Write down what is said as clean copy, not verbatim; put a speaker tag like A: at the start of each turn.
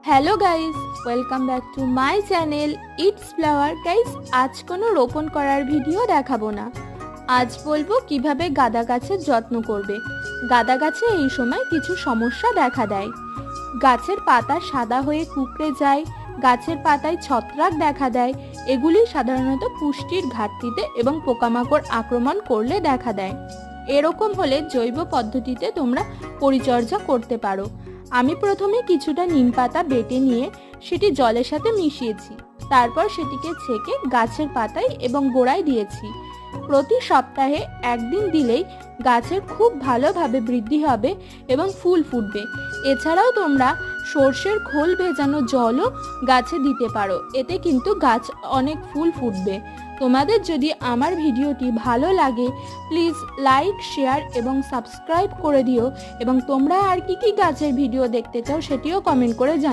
A: Hello guys, welcome back to my channel it's flower. Guys, আজ কোনো রোপণ করার ভিডিও দেখাবো না। আজ বলবো কিভাবে গাঁদা গাছের যত্ন করবে। গাঁদা গাছে এই সময় কিছু সমস্যা দেখা দেয়। গাছের পাতা সাদা হয়ে কুঁকড়ে যায়, গাছের পাতায় ছত্রাক দেখা দেয়। এগুলি সাধারণত পুষ্টির ঘাটতিতে এবং পোকামাকড় আক্রমণ করলে দেখা দেয়। এরকম হলে জৈব পদ্ধতিতে তোমরা পরিচর্যা করতে পারো। আমি প্রথমে কিছুটা নিম পাতা বেটে নিয়ে সেটি জলের সাথে মিশিয়েছি। তারপর সেটিকে ছেঁকে গাছের পাতায় এবং গোড়ায় দিয়েছি। প্রতি সপ্তাহে একদিন দিলেই গাছের খুব ভালোভাবে বৃদ্ধি হবে এবং ফুল ফুটবে। এছাড়াও তোমরা সর্ষের খোল ভেজানো জলও গাছে দিতে পারো, এতে কিন্তু গাছ অনেক ফুল ফুটবে। তোমাদের যদি আমার ভিডিওটি ভালো লাগে প্লিজ লাইক, শেয়ার এবং সাবস্ক্রাইব করে দিও, এবং তোমরা আর কি কি গাছের ভিডিও দেখতে চাও সেটিও কমেন্ট করে জানিও।